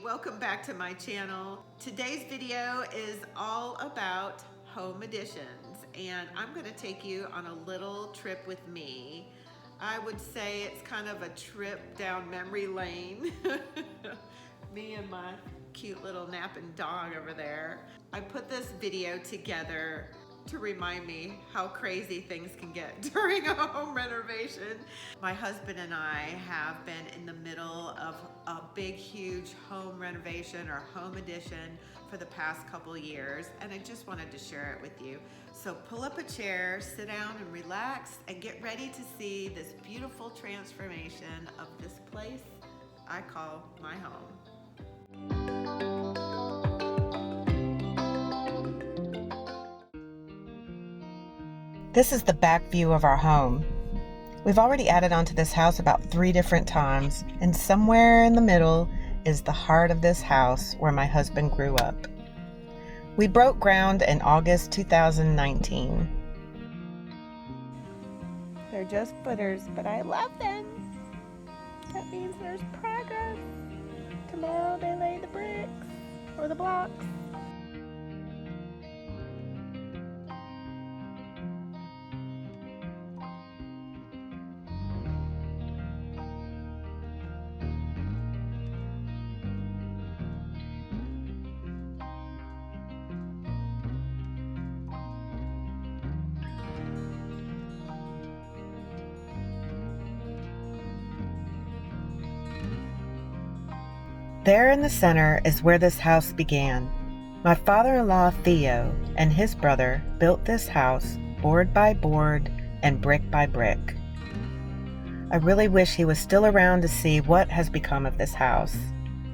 welcome back to my channel. Today's video is all about home additions, and I'm going to take you on a little trip with me. I would say it's kind of a trip down memory lane. Me and my cute little napping dog over there. I put this video together to remind me how crazy things can get during a home renovation. My husband and I have been in the middle of a big, huge home renovation or home addition for the past couple years, and I just wanted to share it with you. So pull up a chair, sit down and relax, and get ready to see this beautiful transformation of this place I call my home. This is the back view of our home. We've already added onto this house about 3 different times, and somewhere in the middle is the heart of this house where my husband grew up. We broke ground in August 2019. They're just footers, but I love them. That means there's progress. Tomorrow they lay the bricks or the blocks. There in the center is where this house began. My father-in-law Theo and his brother built this house board by board and brick by brick. I really wish he was still around to see what has become of this house.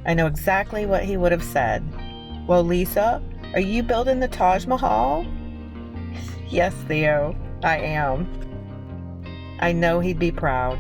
I know exactly what he would have said. "Well, Lisa, are you building the Taj Mahal?" Yes, Theo, I am. I know he'd be proud.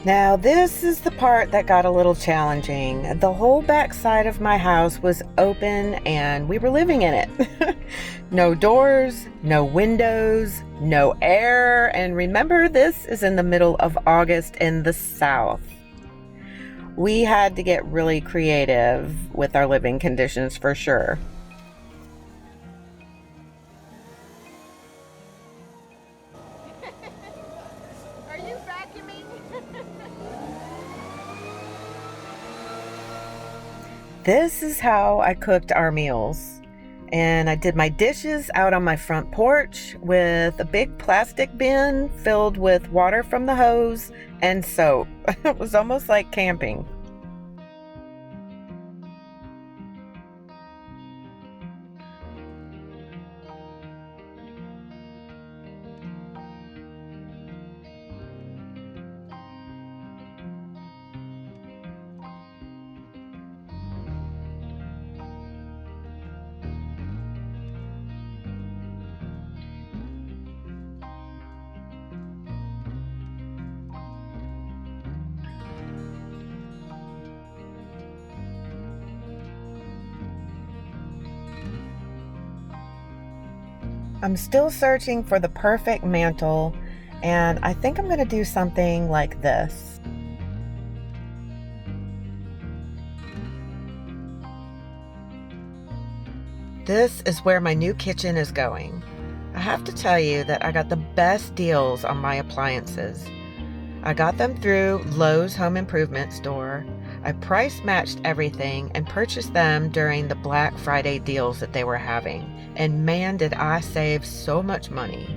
Now this is the part that got a little challenging. The whole back side of my house was open and we were living in it. No doors, no windows, no air, and remember, this is in the middle of August in the South. We had to get really creative with our living conditions for sure. This is how I cooked our meals, and I did my dishes out on my front porch with a big plastic bin filled with water from the hose and soap. It was almost like camping. I'm still searching for the perfect mantle, and I think I'm going to do something like this. This is where my new kitchen is going. I have to tell you that I got the best deals on my appliances. I got them through Lowe's Home Improvement store. I price matched everything and purchased them during the Black Friday deals that they were having. And man, did I save so much money.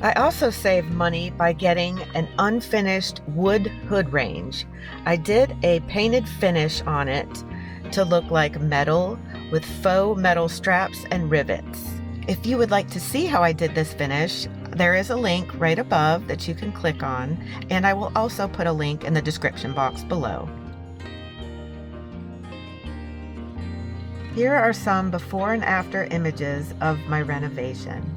I also saved money by getting an unfinished wood hood range. I did a painted finish on it to look like metal with faux metal straps and rivets. If you would like to see how I did this finish, there is a link right above that you can click on, and I will also put a link in the description box below. Here are some before and after images of my renovation.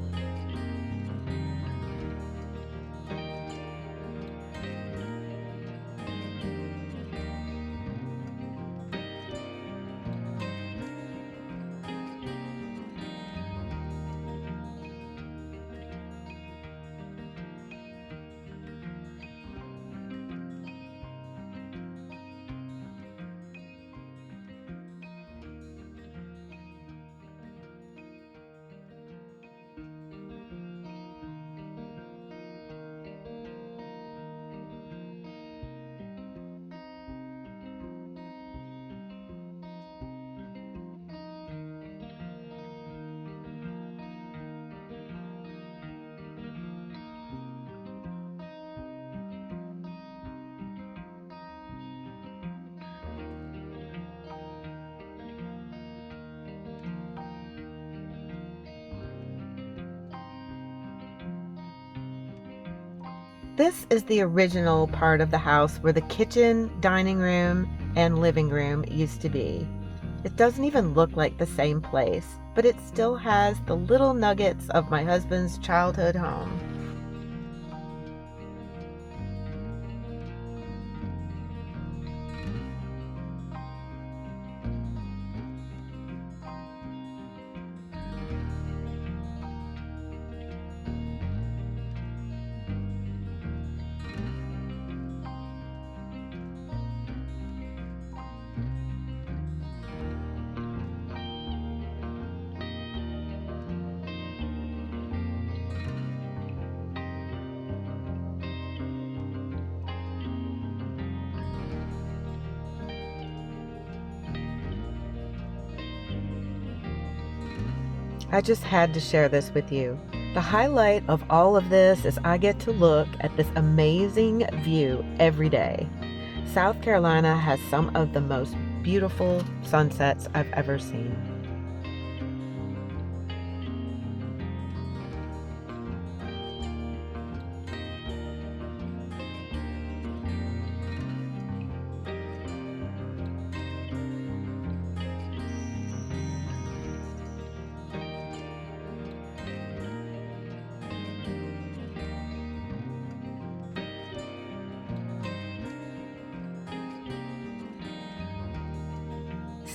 This is the original part of the house where the kitchen, dining room, and living room used to be. It doesn't even look like the same place, but it still has the little nuggets of my husband's childhood home. I just had to share this with you. The highlight of all of this is I get to look at this amazing view every day. South Carolina has some of the most beautiful sunsets I've ever seen.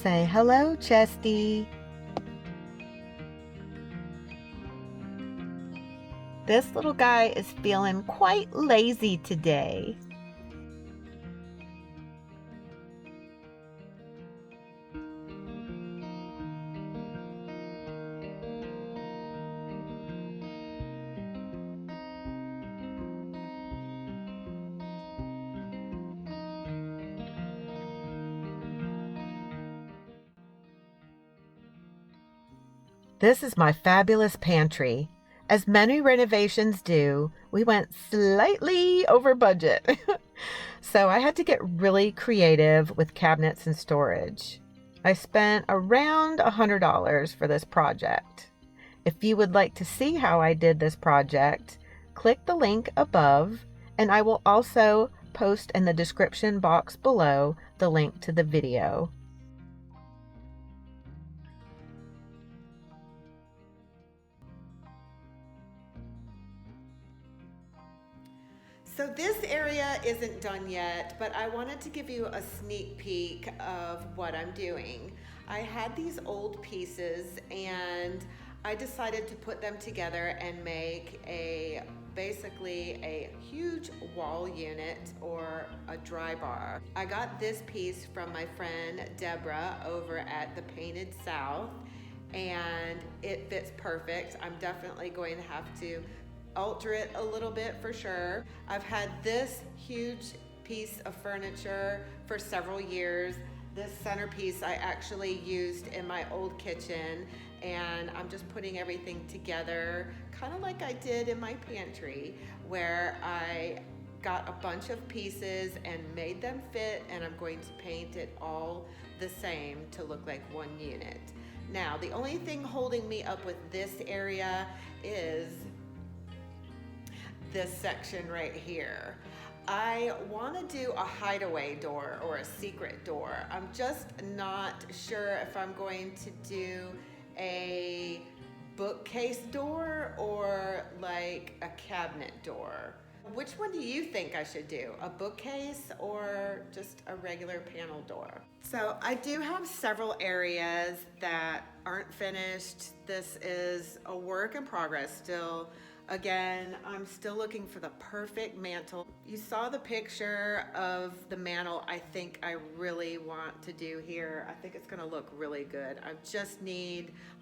Say hello, Chesty. This little guy is feeling quite lazy today. This is my fabulous pantry. As many renovations do, we went slightly over budget. So I had to get really creative with cabinets and storage. I spent around $100 for this project. If you would like to see how I did this project, click the link above, and I will also post in the description box below the link to the video. So this area isn't done yet, but I wanted to give you a sneak peek of what I'm doing. I had these old pieces and I decided to put them together and make basically a huge wall unit or a dry bar. I got this piece from my friend Deborah over at the Painted South, and it fits perfect. I'm definitely going to have to alter it a little bit for sure. I've had this huge piece of furniture for several years. This centerpiece I actually used in my old kitchen, and I'm just putting everything together kind of like I did in my pantry, where I got a bunch of pieces and made them fit, and I'm going to paint it all the same to look like one unit. Now, the only thing holding me up with this area is this section right here. I want to do a hideaway door or a secret door. I'm just not sure if I'm going to do a bookcase door or like a cabinet door. Which one do you think I should do? A bookcase or just a regular panel door? So I do have several areas that aren't finished. This is a work in progress still. Again, I'm still looking for the perfect mantle. You saw the picture of the mantle I think I really want to do here. I think it's gonna look really good. I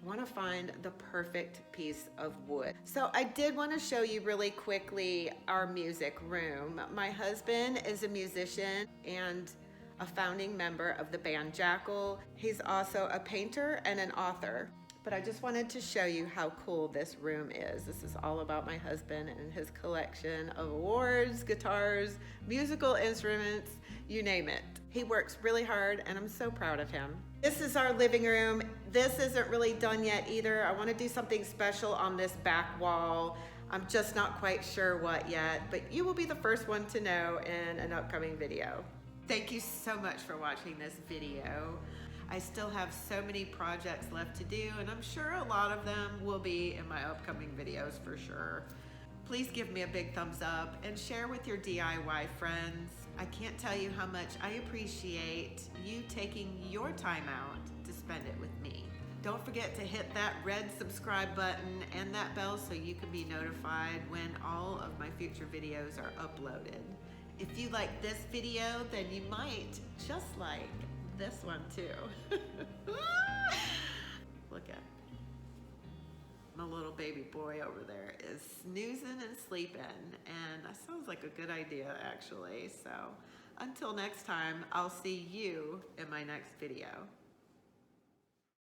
want to find the perfect piece of wood. So I did want to show you really quickly our music room. My husband is a musician and a founding member of the band Jackal. He's also a painter and an author. But I just wanted to show you how cool this room is. This is all about my husband and his collection of awards, guitars, musical instruments, you name it. He works really hard and I'm so proud of him. This is our living room. This isn't really done yet either. I want to do something special on this back wall. I'm just not quite sure what yet, but you will be the first one to know in an upcoming video. Thank you so much for watching this video. I still have so many projects left to do, and I'm sure a lot of them will be in my upcoming videos for sure. Please give me a big thumbs up and share with your DIY friends. I can't tell you how much I appreciate you taking your time out to spend it with me. Don't forget to hit that red subscribe button and that bell so you can be notified when all of my future videos are uploaded. If you like this video, then you might just like this one too. Look at my little baby boy over there is snoozing and sleeping, and that sounds like a good idea actually. So until next time, I'll see you in my next video.